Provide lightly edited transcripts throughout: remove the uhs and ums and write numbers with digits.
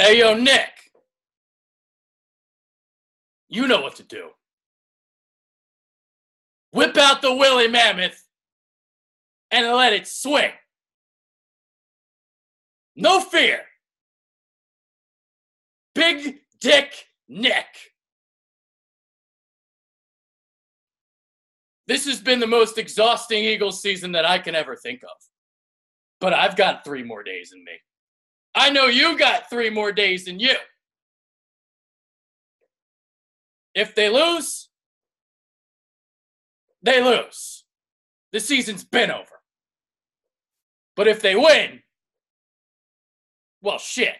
Hey, yo, Nick. You know what to do. Whip out the Willie Mammoth and let it swing. No fear. Big Dick Nick. This has been the most exhausting Eagles season that I can ever think of. But I've got 3 more days in me. I know you got 3 more days in you. If they lose, they lose. The season's been over. But if they win, well, shit.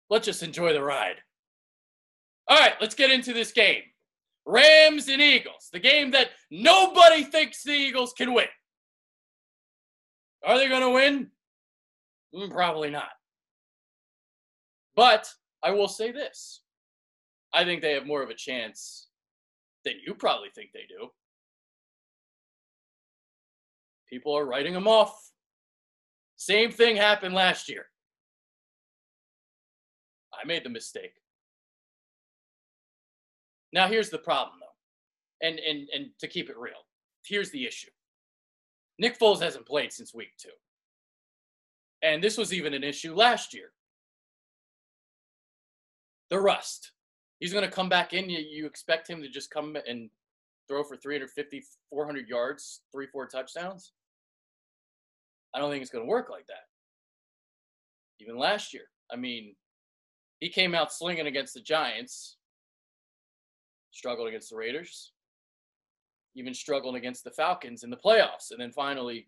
Let's just enjoy the ride. All right, let's get into this game. Rams and Eagles, the game that nobody thinks the Eagles can win. Are they going to win? Probably not. But I will say this. I think they have more of a chance than you probably think they do. People are writing them off. Same thing happened last year. I made the mistake. Now, here's the problem, though. And to keep it real, here's the issue. Nick Foles hasn't played since week 2. And this was even an issue last year. The rust. He's going to come back in. You expect him to just come and throw for 350, 400 yards, 3-4 touchdowns? I don't think it's going to work like that. Even last year. I mean, he came out slinging against the Giants, struggled against the Raiders, even struggled against the Falcons in the playoffs. And then finally,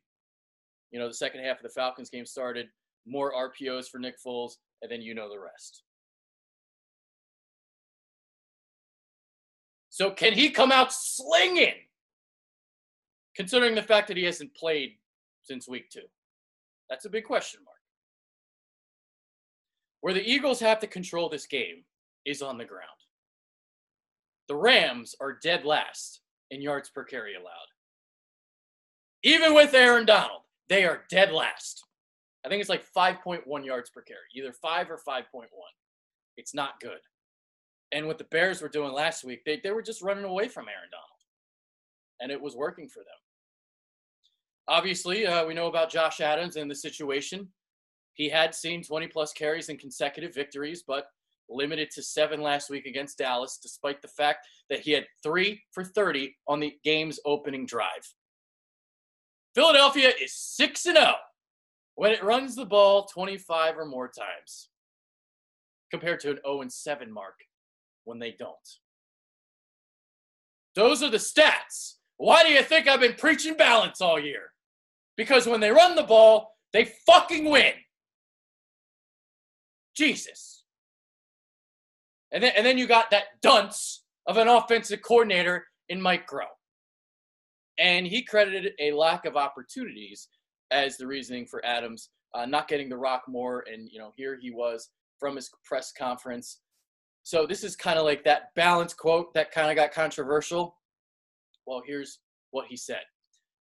the second half of the Falcons game started, more RPOs for Nick Foles, and then you know the rest. So can he come out slinging, considering the fact that he hasn't played since week 2? That's a big question mark. Where the Eagles have to control this game is on the ground. The Rams are dead last in yards per carry allowed. Even with Aaron Donald, they are dead last. I think it's like 5.1 yards per carry, either 5 or 5.1. It's not good. And what the Bears were doing last week, they were just running away from Aaron Donald. And it was working for them. Obviously, we know about Josh Adams and the situation. He had seen 20-plus carries in consecutive victories, but limited to 7 last week against Dallas, despite the fact that he had 3 for 30 on the game's opening drive. Philadelphia is 6-0 when it runs the ball 25 or more times, compared to an 0-7 mark when they don't. Those are the stats. Why do you think I've been preaching balance all year? Because when they run the ball, they fucking win. Jesus. And then you got that dunce of an offensive coordinator in Mike Groh. And he credited a lack of opportunities as the reasoning for Adams not getting the rock more. And, here he was from his press conference. So this is kind of like that balance quote that kind of got controversial. Well, here's what he said.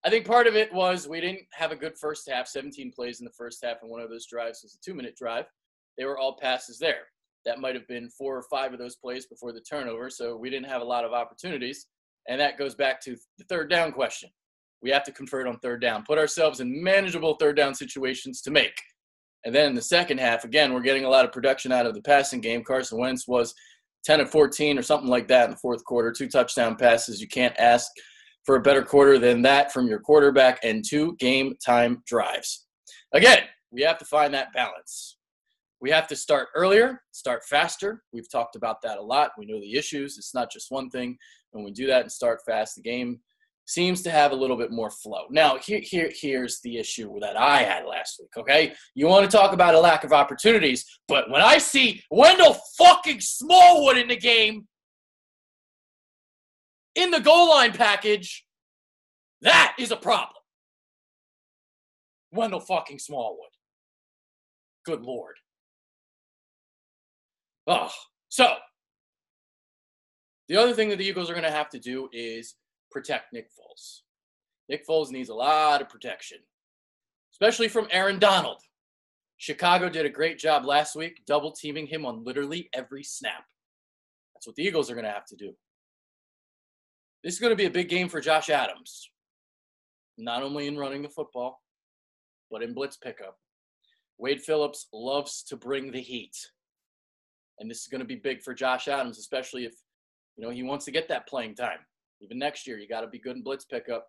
I think part of it was we didn't have a good first half, 17 plays in the first half, and one of those drives was a 2-minute drive. They were all passes there. That might have been 4 or 5 of those plays before the turnover, so we didn't have a lot of opportunities. And that goes back to the third down question. We have to convert on third down, put ourselves in manageable third down situations to make. And then in the second half, again, we're getting a lot of production out of the passing game. Carson Wentz was 10 of 14 or something like that in the fourth quarter, 2 touchdown passes. You can't ask for a better quarter than that from your quarterback, and 2 game-time drives. Again, we have to find that balance. We have to start earlier, start faster. We've talked about that a lot. We know the issues. It's not just one thing. When we do that and start fast, the game seems to have a little bit more flow. Now, here's the issue that I had last week, okay? You want to talk about a lack of opportunities, but when I see Wendell fucking Smallwood in the game, in the goal line package, that is a problem. Wendell fucking Smallwood. Good Lord. Oh, so the other thing that the Eagles are going to have to do is protect Nick Foles. Nick Foles needs a lot of protection, especially from Aaron Donald. Chicago did a great job last week double teaming him on literally every snap. That's what the Eagles are going to have to do. This is going to be a big game for Josh Adams, not only in running the football, but in blitz pickup. Wade Phillips loves to bring the heat. And this is going to be big for Josh Adams, especially if, he wants to get that playing time. Even next year, you got to be good in blitz pickup.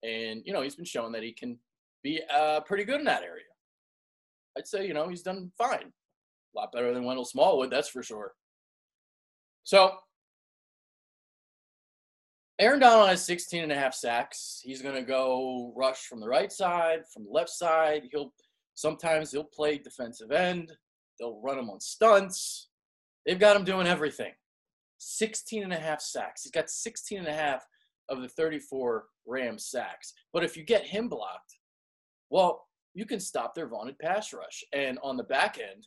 And, he's been showing that he can be pretty good in that area. I'd say, he's done fine. A lot better than Wendell Smallwood, that's for sure. So, Aaron Donald has 16.5 sacks. He's going to go rush from the right side, from the left side. Sometimes he'll play defensive end. They'll run him on stunts. They've got him doing everything. 16.5 sacks. He's got 16.5 of the 34 Rams sacks. But if you get him blocked, well, you can stop their vaunted pass rush. And on the back end,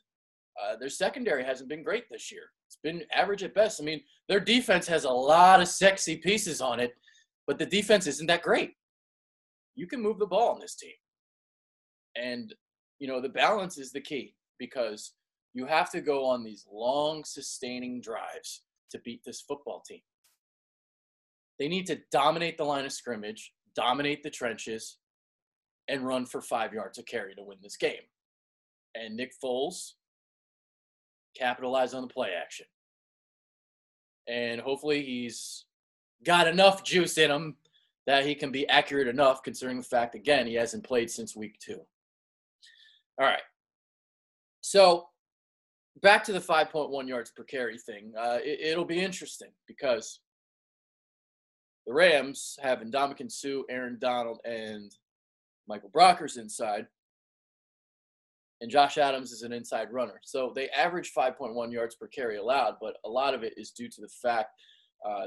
their secondary hasn't been great this year. It's been average at best. I mean, their defense has a lot of sexy pieces on it, but the defense isn't that great. You can move the ball on this team. And, the balance is the key because you have to go on these long, sustaining drives to beat this football team. They need to dominate the line of scrimmage, dominate the trenches, and run for 5 yards a carry to win this game. And Nick Foles capitalize on the play action. And hopefully he's got enough juice in him that he can be accurate enough, considering the fact, again, he hasn't played since week 2. All right. So back to the 5.1 yards per carry thing. It'll be interesting because the Rams have Ndamukong Suh, Aaron Donald, and Michael Brockers inside. And Josh Adams is an inside runner. So they average 5.1 yards per carry allowed, but a lot of it is due to the fact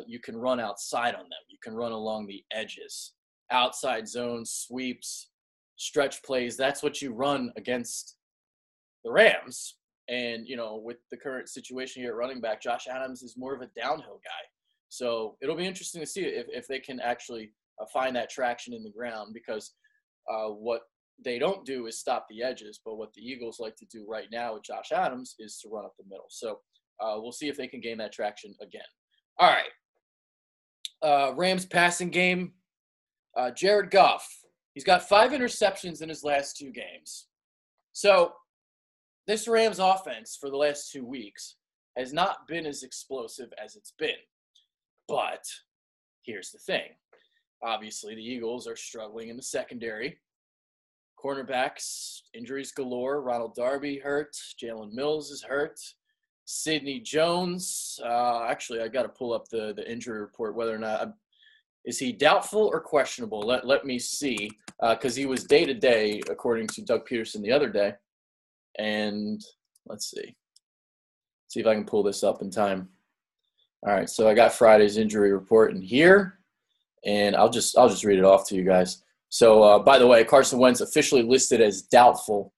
you can run outside on them. You can run along the edges, outside zones, sweeps, stretch plays. That's what you run against the Rams. And, with the current situation here at running back, Josh Adams is more of a downhill guy. So it'll be interesting to see if they can actually find that traction in the ground because what they don't do is stop the edges, but what the Eagles like to do right now with Josh Adams is to run up the middle. So we'll see if they can gain that traction again. All right. Rams passing game. Jared Goff. He's got 5 interceptions in his last 2 games. So this Rams offense for the last 2 weeks has not been as explosive as it's been. But here's the thing. Obviously, the Eagles are struggling in the secondary. Cornerbacks, injuries galore. Ronald Darby hurt. Jalen Mills is hurt. Sidney Jones. Actually, I got to pull up the injury report, whether or not is he doubtful or questionable. Let me see, because he was day-to-day, according to Doug Peterson the other day. And let's see if I can pull this up in time. All right, so I got Friday's injury report in here, and I'll just read it off to you guys. So, by the way, Carson Wentz officially listed as doubtful,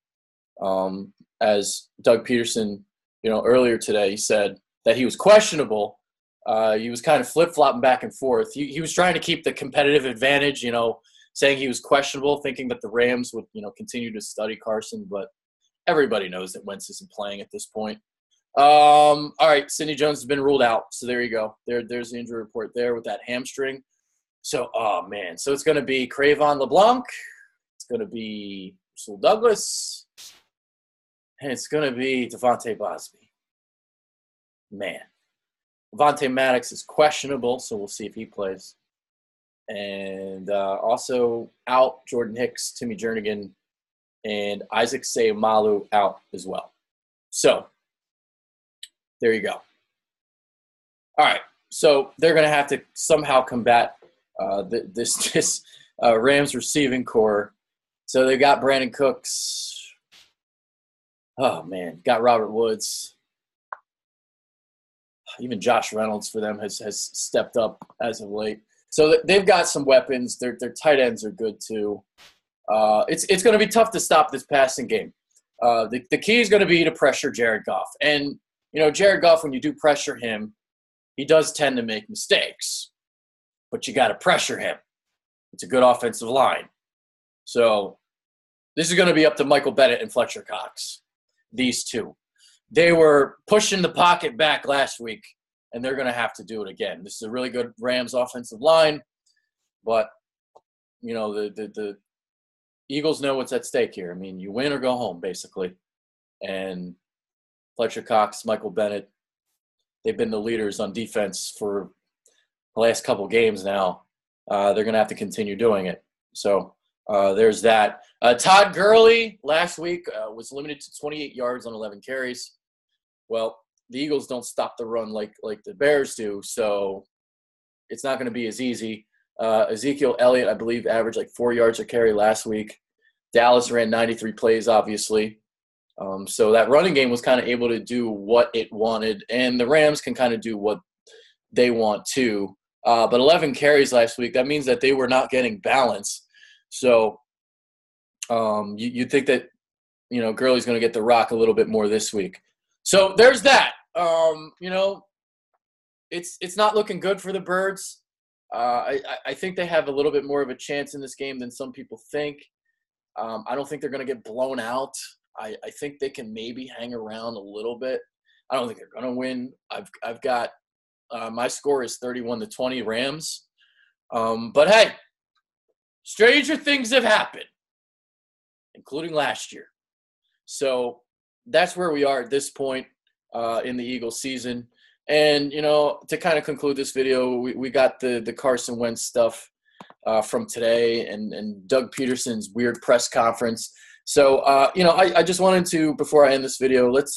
as Doug Peterson, earlier today, he said that he was questionable. He was kind of flip-flopping back and forth. He was trying to keep the competitive advantage, saying he was questionable, thinking that the Rams would, continue to study Carson, but everybody knows that Wentz isn't playing at this point. All right, Sidney Jones has been ruled out, so there you go. There's the injury report there with that hamstring. So, oh, man. So it's going to be Cravon LeBlanc. It's going to be Russell Douglas. And it's going to be Devontae Bosby. Man. Avonte Maddox is questionable, so we'll see if he plays. And also out, Jordan Hicks, Timmy Jernigan, and Isaac Seumalo out as well. So there you go. All right. So they're going to have to somehow combat this Rams receiving core. So they got Brandon Cooks. Oh, man. Got Robert Woods. Even Josh Reynolds for them has stepped up as of late. So they've got some weapons. Their tight ends are good too. It's going to be tough to stop this passing game. The key is going to be to pressure Jared Goff. And, Jared Goff, when you do pressure him, he does tend to make mistakes. But you got to pressure him. It's a good offensive line. So This is going to be up to Michael Bennett and Fletcher Cox, these two. They were pushing the pocket back last week, and they're going to have to do it again. This is a really good Rams offensive line, but, you know, the Eagles know what's at stake here. I mean, you win or go home, basically. And Fletcher Cox, Michael Bennett, they've been the leaders on defense for the last couple games now. They're going to have to continue doing it. So there's that. Todd Gurley last week was limited to 28 yards on 11 carries. Well, the Eagles don't stop the run like the Bears do, so it's not going to be as easy. Ezekiel Elliott, I believe, averaged like 4 yards a carry last week. Dallas ran 93 plays, obviously. So that running game was kind of able to do what it wanted, and the Rams can kind of do what they want too. But 11 carries last week, that means that they were not getting balance. So you'd think that, you know, Gurley's going to get the rock a little bit more this week. So there's that. You know, it's not looking good for the Birds. I think they have a little bit more of a chance in this game than some people think. I don't think they're going to get blown out. I think they can maybe hang around a little bit. I don't think they're going to win. I've got my score is 31-20 Rams. But hey, stranger things have happened, including last year. So that's where we are at this point in the Eagles season. And, you know, to kind of conclude this video, we got the Carson Wentz stuff from today and Doug Peterson's weird press conference. So, you know, I just wanted to, before I end this video, let's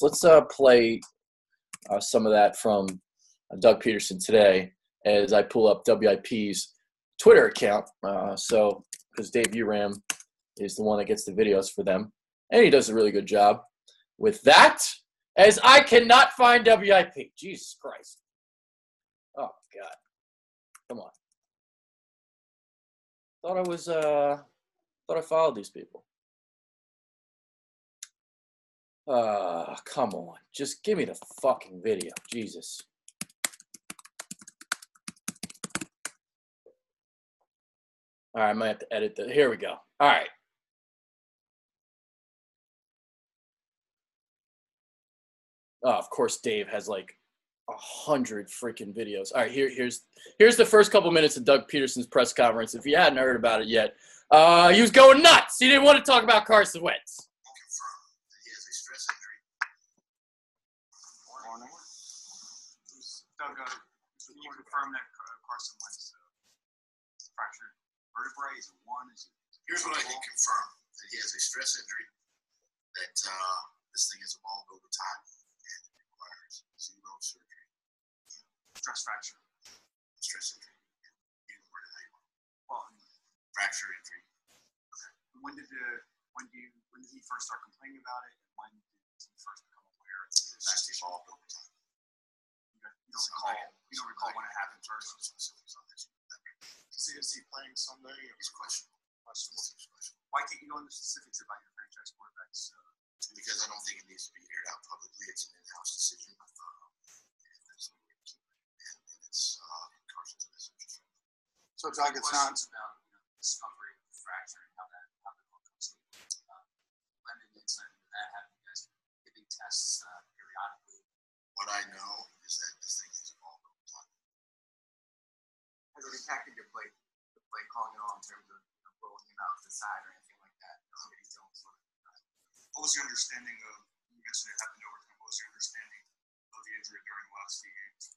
play some of that from Doug Peterson today as I pull up WIP's Twitter account. So, because Dave Uram is the one that gets the videos for them, and he does a really good job with that, as I cannot find WIP. Jesus Christ. Oh, God. Come on. Thought I followed these people. Come on. Just give me the fucking video. Jesus. All right, I might have to edit that. Here we go. All right. Oh, of course, Dave has like 100 freaking videos. All right, here's the first couple minutes of Doug Peterson's press conference. If you hadn't heard about it yet, he was going nuts. He didn't want to talk about Carson Wentz. He has a stress injury. Morning. Doug, can you confirm that Carson Wentz fractured vertebrae? Is it one? Here's what I can confirm: that he has a stress injury. That this thing has evolved over time. Zero surgery. Stress fracture. Stress injury. Well, fracture injury. Okay. When did he first start complaining about it? And when did he first become aware that it just evolved over time? You don't recall when it happened first. Is he playing Sunday? It's questionable. Why can't you go into specifics about your franchise quarterbacks? Because I don't think it needs to be aired out publicly. It's an in-house decision. And that's what we're keeping. And it's Carson's best interest. So Doug, it's not about discovery of the fracture and how that all comes to lending insight into that, having you guys giving tests periodically. What I know is that this thing has evolved over time. Has it impacted your play calling at all in terms of rolling him out to the side or anything like that? What was your understanding of, you mentioned it happened over time, what was your understanding of the injury during the last few games?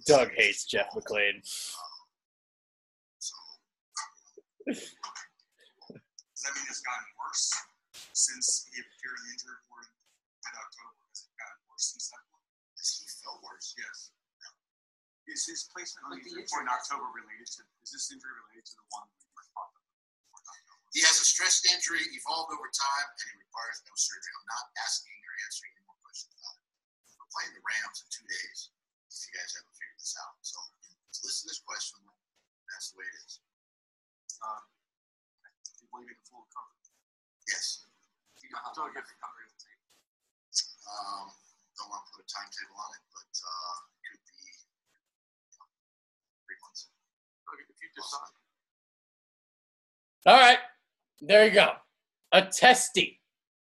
Doug hates Jeff McClain. Does that mean it's gotten worse since he appeared in the injury report in mid-October? Has it gotten worse since that point? Has he felt worse? Yes. No. Is his placement on the injury report in October related to, is this injury related to the one we first talked about? He has a stress injury, evolved over time, and he requires no surgery. I'm not asking or answering any more questions about it. We're playing the Rams in 2 days, if you guys haven't figured this out. So let's listen to this question. That's the way it is. Do you believe in a full recovery? Yes. Do you know how long your recovery will take? Don't want to put a timetable on it, but it could be 3 months. Okay, if you decide. All right, there you go. A testy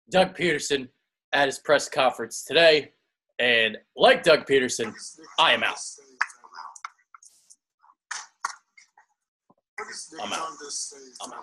Doug Peterson at his press conference today. And like Doug Peterson, I am out. I'm out. I'm out.